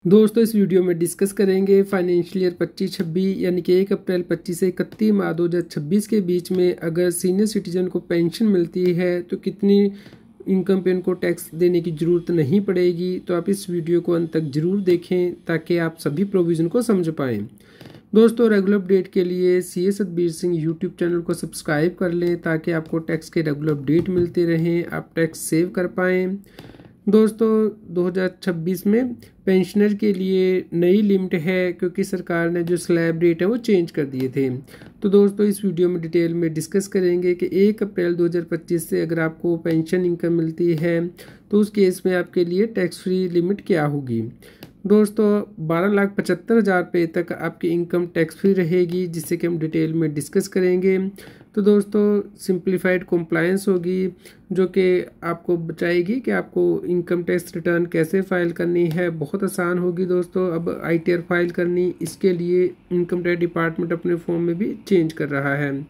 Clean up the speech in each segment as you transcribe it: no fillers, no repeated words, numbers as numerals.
दोस्तों इस वीडियो में डिस्कस करेंगे फाइनेंशियल ईयर 25-26 यानी कि 1 अप्रैल 25 से 31 मार्च 2026 के बीच में अगर सीनियर सिटीजन को पेंशन मिलती है तो कितनी इनकम पे उनको टैक्स देने की ज़रूरत नहीं पड़ेगी। तो आप इस वीडियो को अंत तक ज़रूर देखें ताकि आप सभी प्रोविज़न को समझ पाएँ। दोस्तों रेगुलर अपडेट के लिए सी सतबीर सिंह यूट्यूब चैनल को सब्सक्राइब कर लें ताकि आपको टैक्स के रेगुलर अपडेट मिलते रहें, आप टैक्स सेव कर पाएँ। दोस्तों 2026 में पेंशनर के लिए नई लिमिट है क्योंकि सरकार ने जो स्लैब रेट है वो चेंज कर दिए थे। तो दोस्तों इस वीडियो में डिटेल में डिस्कस करेंगे कि 1 अप्रैल 2025 से अगर आपको पेंशन इनकम मिलती है तो उस केस में आपके लिए टैक्स फ्री लिमिट क्या होगी। दोस्तों 12,75,000 रुपये तक आपकी इनकम टैक्स फ्री रहेगी, जिससे कि हम डिटेल में डिस्कस करेंगे। तो दोस्तों सिंप्लीफाइड कॉम्प्लायंस होगी जो कि आपको बचाएगी कि आपको इनकम टैक्स रिटर्न कैसे फाइल करनी है, बहुत आसान होगी। दोस्तों अब ITR फाइल करनी, इसके लिए इनकम टैक्स डिपार्टमेंट अपने फॉर्म में भी चेंज कर रहा है।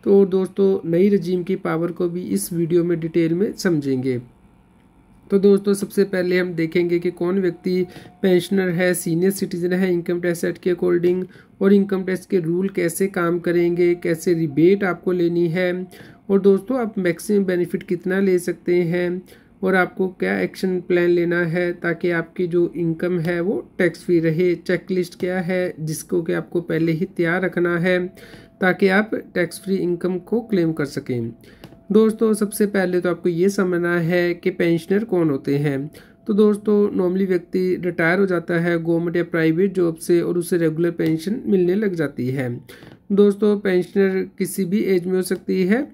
तो दोस्तों नई रजीम की पावर को भी इस वीडियो में डिटेल में समझेंगे। तो दोस्तों सबसे पहले हम देखेंगे कि कौन व्यक्ति पेंशनर है, सीनियर सिटीजन है इनकम टैक्स एक्ट के अकॉर्डिंग, और इनकम टैक्स के रूल कैसे काम करेंगे, कैसे रिबेट आपको लेनी है, और दोस्तों आप मैक्सिमम बेनिफिट कितना ले सकते हैं, और आपको क्या एक्शन प्लान लेना है ताकि आपकी जो इनकम है वो टैक्स फ्री रहे। चेकलिस्ट क्या है जिसको कि आपको पहले ही तैयार रखना है ताकि आप टैक्स फ्री इनकम को क्लेम कर सकें। दोस्तों सबसे पहले तो आपको ये समझना है कि पेंशनर कौन होते हैं। तो दोस्तों नॉर्मली व्यक्ति रिटायर हो जाता है गवर्नमेंट या प्राइवेट जॉब से और उसे रेगुलर पेंशन मिलने लग जाती है। दोस्तों पेंशनर किसी भी एज में हो सकती है,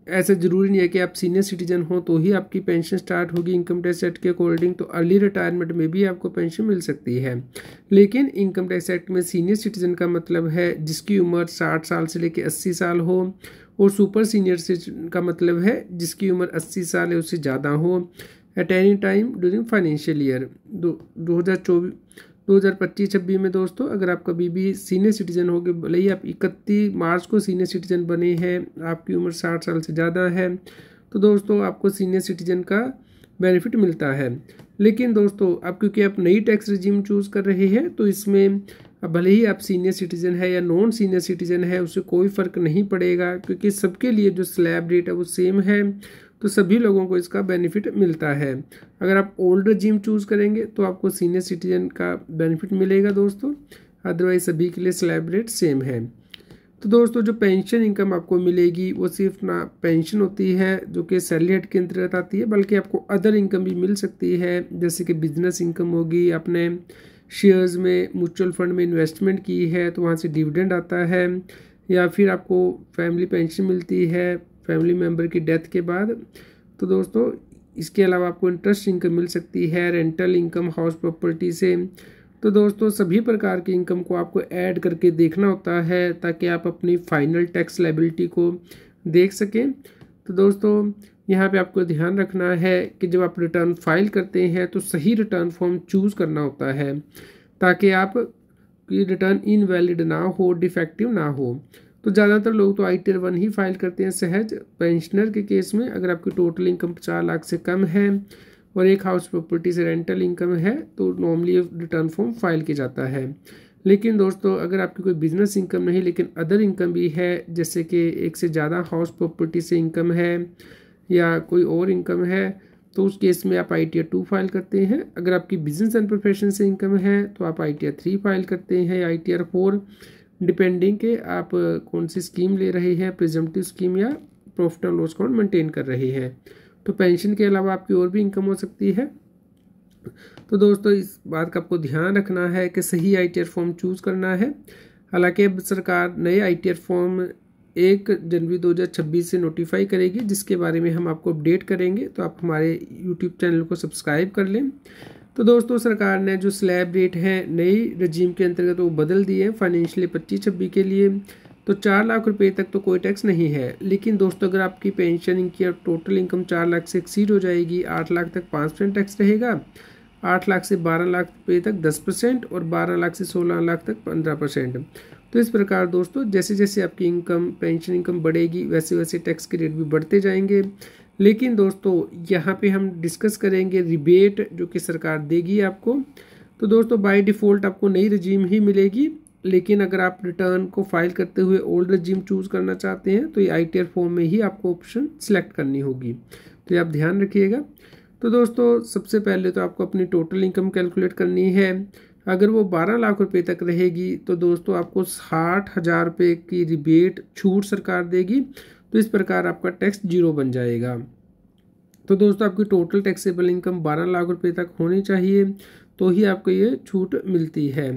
ऐसा ज़रूरी नहीं है कि आप सीनियर सिटीजन हो तो ही आपकी पेंशन स्टार्ट होगी इनकम टैक्स एक्ट के अकॉर्डिंग। तो अर्ली रिटायरमेंट में भी आपको पेंशन मिल सकती है, लेकिन इनकम टैक्स एक्ट में सीनियर सिटीजन का मतलब है जिसकी उम्र 60 साल से लेकर 80 साल हो, और सुपर सीनियर सिटीजन का मतलब है जिसकी उम्र 80 साल है उससे ज़्यादा हो at any time during financial year 2025-26 में। दोस्तों अगर आप कभी भी सीनियर सिटीजन हो गए, भले ही आप 31 मार्च को सीनियर सिटीजन बने हैं, आपकी उम्र 60 साल से ज़्यादा है, तो दोस्तों आपको सीनियर सिटीजन का बेनिफिट मिलता है। लेकिन दोस्तों अब क्योंकि आप नई टैक्स रजीम चूज़ कर रहे हैं तो इसमें भले ही आप सीनियर सिटीजन है या नॉन सीनियर सिटीजन है उससे कोई फ़र्क नहीं पड़ेगा, क्योंकि सबके लिए जो स्लैब रेट है वो सेम है, तो सभी लोगों को इसका बेनिफिट मिलता है। अगर आप ओल्ड रजीम चूज़ करेंगे तो आपको सीनियर सिटीजन का बेनिफिट मिलेगा दोस्तों, अदरवाइज सभी के लिए स्लैब रेट सेम है। तो दोस्तों जो पेंशन इनकम आपको मिलेगी वो सिर्फ ना पेंशन होती है जो कि सैलरी हेड के अंतर्गत आती है, बल्कि आपको अदर इनकम भी मिल सकती है, जैसे कि बिजनेस इनकम होगी, आपने शेयर्स में म्यूचुअल फंड में इन्वेस्टमेंट की है तो वहाँ से डिविडेंड आता है, या फिर आपको फैमिली पेंशन मिलती है फैमिली मेम्बर की डेथ के बाद। तो दोस्तों इसके अलावा आपको इंटरेस्ट इनकम मिल सकती है, रेंटल इनकम हाउस प्रॉपर्टी से। तो दोस्तों सभी प्रकार की इनकम को आपको ऐड करके देखना होता है ताकि आप अपनी फाइनल टैक्स लायबिलिटी को देख सकें। तो दोस्तों यहाँ पे आपको ध्यान रखना है कि जब आप रिटर्न फाइल करते हैं तो सही रिटर्न फॉर्म चूज़ करना होता है ताकि आप रिटर्न इनवैलिड ना हो, डिफेक्टिव ना हो। तो ज़्यादातर लोग तो ITR 1 ही फाइल करते हैं सहज। पेंशनर के केस में अगर आपकी टोटल इनकम 50 लाख से कम है और एक हाउस प्रॉपर्टी से रेंटल इनकम है तो नॉर्मली रिटर्न फॉर्म फाइल किया जाता है। लेकिन दोस्तों अगर आपकी कोई बिजनेस इनकम नहीं लेकिन अदर इनकम भी है, जैसे कि एक से ज़्यादा हाउस प्रॉपर्टी से इनकम है या कोई और इनकम है, तो उस केस में आप ITR 2 फाइल करते हैं। अगर आपकी बिजनेस एंड प्रोफेशन से इनकम है तो आप ITR 3 फाइल करते हैं या ITR 4, डिपेंडिंग के आप कौन सी स्कीम ले रहे हैं, प्रिजम्पटिव स्कीम या profit and loss account maintain कर रहे हैं। तो पेंशन के अलावा आपकी और भी इनकम हो सकती है। तो दोस्तों इस बात का आपको ध्यान रखना है कि सही ITR फॉर्म चूज़ करना है। हालांकि अब सरकार नए ITR फॉर्म 1 जनवरी 2026 से नोटिफाई करेगी, जिसके बारे में हम आपको अपडेट करेंगे, तो आप हमारे यूट्यूब चैनल को सब्सक्राइब कर लें। तो दोस्तों सरकार ने जो स्लैब रेट है नई रजीम के अंतर्गत वो बदल दिए हैं फाइनेंशियली 25-26 के लिए। तो 4 लाख रुपए तक तो कोई टैक्स नहीं है, लेकिन दोस्तों अगर आपकी पेंशन की टोटल इनकम 4 लाख से एक्सीड हो जाएगी, 8 लाख तक 5% टैक्स रहेगा, 8 लाख से 12 लाख रुपये तक 10% और 12 लाख से 16 लाख तक 15%। तो इस प्रकार दोस्तों जैसे जैसे आपकी इनकम पेंशन इनकम बढ़ेगी वैसे वैसे टैक्स के रेट भी बढ़ते जाएंगे। लेकिन दोस्तों यहाँ पे हम डिस्कस करेंगे रिबेट जो कि सरकार देगी आपको। तो दोस्तों बाय डिफ़ॉल्ट आपको नई रजीम ही मिलेगी, लेकिन अगर आप रिटर्न को फाइल करते हुए ओल्ड रजीम चूज़ करना चाहते हैं तो ये ITR फॉर्म में ही आपको ऑप्शन सेलेक्ट करनी होगी, तो ये आप ध्यान रखिएगा। तो दोस्तों सबसे पहले तो आपको अपनी टोटल इनकम कैलकुलेट करनी है। अगर वो 12 लाख रुपए तक रहेगी तो दोस्तों आपको 60,000 रुपये की रिबेट छूट सरकार देगी, तो इस प्रकार आपका टैक्स 0 बन जाएगा। तो दोस्तों आपकी टोटल टैक्सेबल इनकम 12 लाख रुपए तक होनी चाहिए, तो ही आपको ये छूट मिलती है।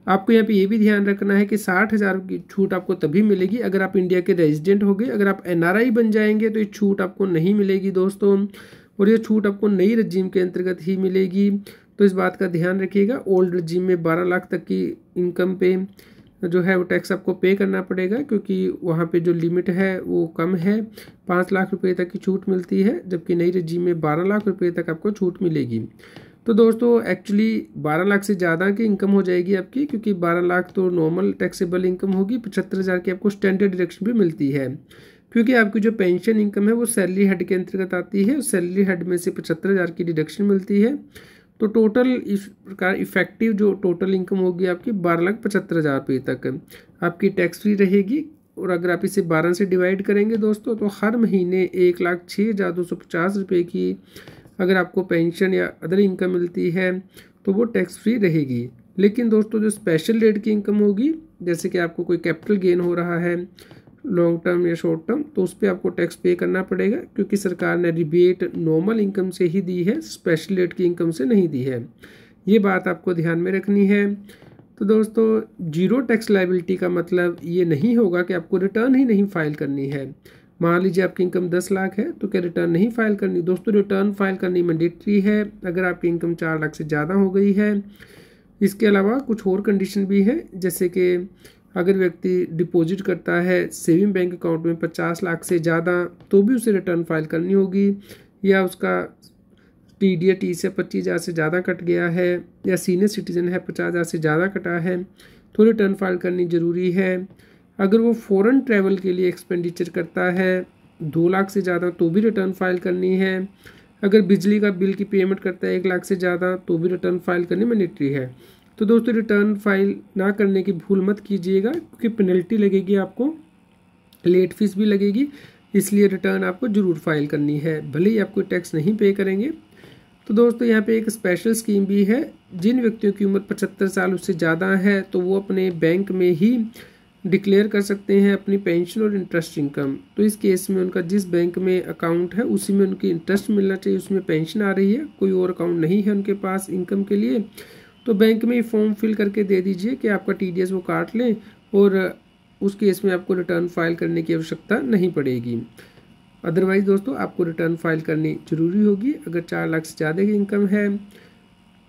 आपको यहाँ पे ये भी ध्यान रखना है कि 60,000 की छूट आपको तभी मिलेगी अगर आप इंडिया के रेजिडेंट हो गए। अगर आप NRI बन जाएंगे तो ये छूट आपको नहीं मिलेगी दोस्तों, और ये छूट आपको नई रजीम के अंतर्गत ही मिलेगी, तो इस बात का ध्यान रखिएगा। ओल्ड रजीम में 12 लाख तक की इनकम पे जो है वो टैक्स आपको पे करना पड़ेगा, क्योंकि वहाँ पे जो लिमिट है वो कम है, 5 लाख रुपए तक की छूट मिलती है, जबकि नई रजीम में 12 लाख रुपए तक आपको छूट मिलेगी। तो दोस्तों एक्चुअली 12 लाख से ज़्यादा की इनकम हो जाएगी आपकी, क्योंकि 12 लाख तो नॉर्मल टैक्सेबल इनकम होगी। 75,000 की आपको स्टैंडर्ड डिडक्शन भी मिलती है, क्योंकि आपकी जो पेंशन इनकम है वो सैलरी हेड के अंतर्गत आती है। सैलरी हेड में से 75,000 की डिडक्शन मिलती है, तो टोटल इस प्रकार इफेक्टिव जो टोटल इनकम होगी आपकी 12,75,000 रुपये तक आपकी टैक्स फ्री रहेगी। और अगर आप इसे 12 से डिवाइड करेंगे दोस्तों तो हर महीने 1,06,250 रुपये की अगर आपको पेंशन या अदर इनकम मिलती है तो वो टैक्स फ्री रहेगी। लेकिन दोस्तों जो स्पेशल रेट की इनकम होगी, जैसे कि आपको कोई कैपिटल गेन हो रहा है लॉन्ग टर्म या शॉर्ट टर्म, तो उस पर आपको टैक्स पे करना पड़ेगा, क्योंकि सरकार ने रिबेट नॉर्मल इनकम से ही दी है, स्पेशल रेट की इनकम से नहीं दी है। ये बात आपको ध्यान में रखनी है। तो दोस्तों जीरो टैक्स लायबिलिटी का मतलब ये नहीं होगा कि आपको रिटर्न ही नहीं फाइल करनी है। मान लीजिए आपकी इनकम 10 लाख है तो क्या रिटर्न नहीं फाइल करनी? दोस्तों रिटर्न फाइल करनी मैंडेटरी है अगर आपकी इनकम 4 लाख से ज़्यादा हो गई है। इसके अलावा कुछ और कंडीशन भी है, जैसे कि अगर व्यक्ति डिपॉजिट करता है सेविंग बैंक अकाउंट में 50 लाख से ज़्यादा तो भी उसे रिटर्न फाइल करनी होगी, या उसका TDS से 25,000 से ज़्यादा कट गया है, या सीनियर सिटीजन है 50,000 से ज़्यादा कटा है तो रिटर्न फाइल करनी ज़रूरी है। अगर वो फ़ॉरेन ट्रैवल के लिए एक्सपेंडिचर करता है 2 लाख से ज़्यादा तो भी रिटर्न फाइल करनी है। अगर बिजली का बिल की पेमेंट करता है 1 लाख से ज़्यादा तो भी रिटर्न फाइल करनी मैंडेटरी है। तो दोस्तों रिटर्न फाइल ना करने की भूल मत कीजिएगा, क्योंकि पेनल्टी लगेगी, आपको लेट फीस भी लगेगी, इसलिए रिटर्न आपको ज़रूर फाइल करनी है, भले ही आप कोई टैक्स नहीं पे करेंगे। तो दोस्तों यहाँ पे एक स्पेशल स्कीम भी है, जिन व्यक्तियों की उम्र 75 साल उससे ज़्यादा है तो वो अपने बैंक में ही डिक्लेयर कर सकते हैं अपनी पेंशन और इंटरेस्ट इनकम। तो इस केस में उनका जिस बैंक में अकाउंट है उसी में उनकी इंटरेस्ट मिलना चाहिए, उसमें पेंशन आ रही है, कोई और अकाउंट नहीं है उनके पास इनकम के लिए, तो बैंक में फॉर्म फिल करके दे दीजिए कि आपका TDS वो काट लें, और उस केस में आपको रिटर्न फाइल करने की आवश्यकता नहीं पड़ेगी। अदरवाइज़ दोस्तों आपको रिटर्न फाइल करनी जरूरी होगी अगर 4 लाख से ज़्यादा की इनकम है।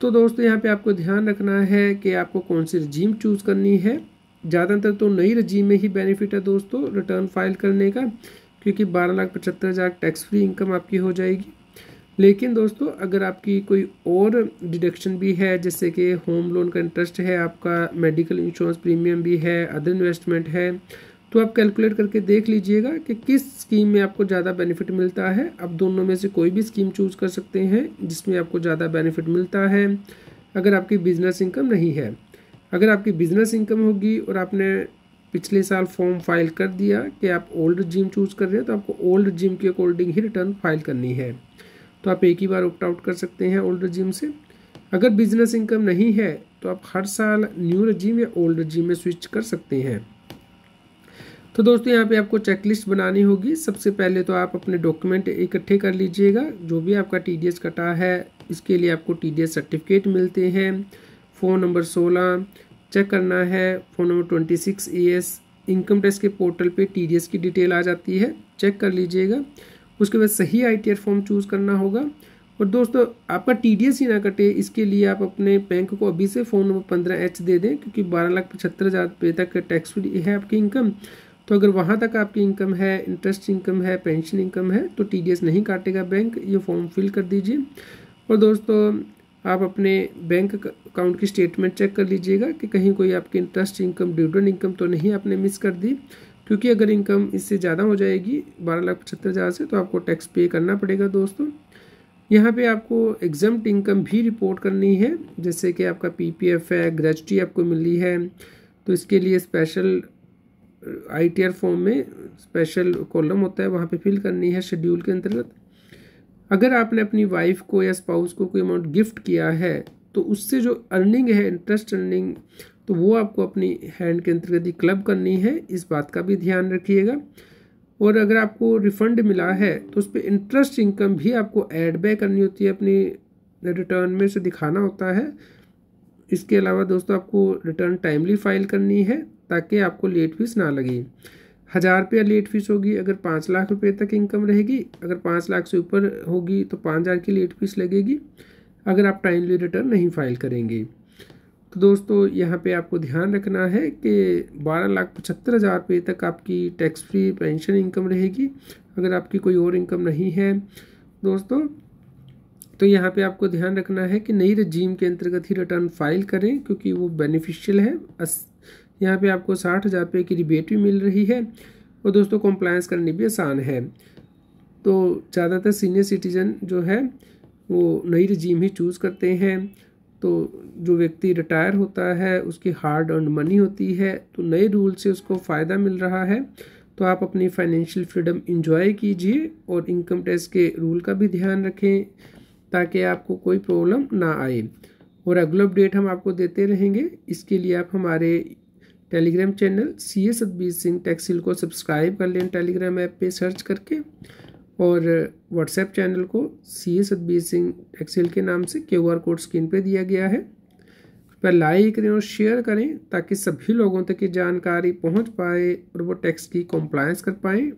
तो दोस्तों यहाँ पे आपको ध्यान रखना है कि आपको कौन सी रजीम चूज़ करनी है। ज़्यादातर तो नई रजीम में ही बेनिफिट है दोस्तों रिटर्न फाइल करने का, क्योंकि 12,75,000 टैक्स फ्री इनकम आपकी हो जाएगी। लेकिन दोस्तों अगर आपकी कोई और डिडक्शन भी है, जैसे कि होम लोन का इंटरेस्ट है, आपका मेडिकल इंश्योरेंस प्रीमियम भी है, अदर इन्वेस्टमेंट है, तो आप कैलकुलेट करके देख लीजिएगा कि किस स्कीम में आपको ज़्यादा बेनिफिट मिलता है। आप दोनों में से कोई भी स्कीम चूज़ कर सकते हैं जिसमें आपको ज़्यादा बेनिफिट मिलता है अगर आपकी बिजनेस इनकम नहीं है। अगर आपकी बिजनेस इनकम होगी और आपने पिछले साल फॉर्म फाइल कर दिया कि आप ओल्ड रजीम चूज़ कर रहे हैं, तो आपको ओल्ड रजीम के अकॉर्डिंग ही रिटर्न फाइल करनी है, तो आप एक ही बार ऑप्ट आउट कर सकते हैं ओल्ड रजीम से। अगर बिजनेस इनकम नहीं है तो आप हर साल न्यू रजीम या ओल्ड रजीम में स्विच कर सकते हैं। तो दोस्तों यहाँ पे आपको चेकलिस्ट बनानी होगी। सबसे पहले तो आप अपने डॉक्यूमेंट इकट्ठे कर लीजिएगा, जो भी आपका TDS कटा है इसके लिए आपको TDS सर्टिफिकेट मिलते हैं। फ़ोन नंबर 16 चेक करना है, phone number 26 ES income tax के पोर्टल पे TDS की डिटेल आ जाती है, चेक कर लीजिएगा। उसके बाद सही ITR फॉर्म चूज़ करना होगा। और दोस्तों आपका TDS ही ना कटे, इसके लिए आप अपने बैंक को अभी से फ़ोन नंबर 15H दे दें, क्योंकि 12,75,000 रुपये तक टैक्स फ्री है आपकी इनकम। तो अगर वहाँ तक आपकी इनकम है, इंटरेस्ट इनकम है, पेंशन इनकम है, तो TDS नहीं काटेगा बैंक। ये फॉर्म फिल कर दीजिए। और दोस्तों आप अपने बैंक अकाउंट की स्टेटमेंट चेक कर लीजिएगा कि कहीं कोई आपकी इंटरेस्ट इनकम, डिविडेंड इनकम तो नहीं आपने मिस कर दी, क्योंकि अगर इनकम इससे ज़्यादा हो जाएगी 12,75,000 से तो आपको टैक्स पे करना पड़ेगा दोस्तों। यहाँ पे आपको एग्जम्प्ट इनकम भी रिपोर्ट करनी है, जैसे कि आपका पीपीएफ है, ग्रेजुटी आपको मिली है, तो इसके लिए स्पेशल आईटीआर फॉर्म में स्पेशल कॉलम होता है, वहाँ पे फिल करनी है शेड्यूल के अंतर्गत। अगर आपने अपनी वाइफ को या स्पाउस को कोई अमाउंट गिफ्ट किया है तो उससे जो अर्निंग है, इंटरेस्ट अर्निंग, तो वो आपको अपनी हैंड के अंतर्गत ही क्लब करनी है, इस बात का भी ध्यान रखिएगा। और अगर आपको रिफंड मिला है तो उस पर इंटरेस्ट इनकम भी आपको ऐड बैक करनी होती है, अपनी रिटर्न में से दिखाना होता है। इसके अलावा दोस्तों आपको रिटर्न टाइमली फाइल करनी है ताकि आपको लेट फीस ना लगे। 1000 रुपया लेट फीस होगी अगर 5 लाख रुपए तक इनकम रहेगी, अगर 5 लाख से ऊपर होगी तो 5000 की लेट फीस लगेगी अगर आप टाइमली रिटर्न नहीं फाइल करेंगे। तो दोस्तों यहाँ पे आपको ध्यान रखना है कि 12,75,000 रुपये तक आपकी टैक्स फ्री पेंशन इनकम रहेगी अगर आपकी कोई और इनकम नहीं है दोस्तों। तो यहाँ पे आपको ध्यान रखना है कि नई रजीम के अंतर्गत ही रिटर्न फाइल करें क्योंकि वो बेनिफिशियल है। यहाँ पे आपको 60,000 रुपये की रिबेट भी मिल रही है और दोस्तों कॉम्प्लायंस करनी भी आसान है। तो ज़्यादातर सीनियर सिटीजन जो है वो नई रजीम ही चूज़ करते हैं। तो जो व्यक्ति रिटायर होता है उसकी हार्ड अर्न मनी होती है, तो नए रूल से उसको फ़ायदा मिल रहा है, तो आप अपनी फाइनेंशियल फ्रीडम इंजॉय कीजिए और इनकम टैक्स के रूल का भी ध्यान रखें ताकि आपको कोई प्रॉब्लम ना आए। और रेगुलर अपडेट हम आपको देते रहेंगे। इसके लिए आप हमारे Telegram channel CA Satbir Singh टैक्सिल को सब्सक्राइब कर लें टेलीग्राम ऐप पे सर्च करके, और व्हाट्सएप चैनल को CA सतबीर सिंह टैक्सिल के नाम से QR कोड स्क्रीन पे दिया गया है, पर लाइक करें और शेयर करें ताकि सभी लोगों तक ये जानकारी पहुंच पाए और वो टैक्स की कॉम्प्लायंस कर पाएँ।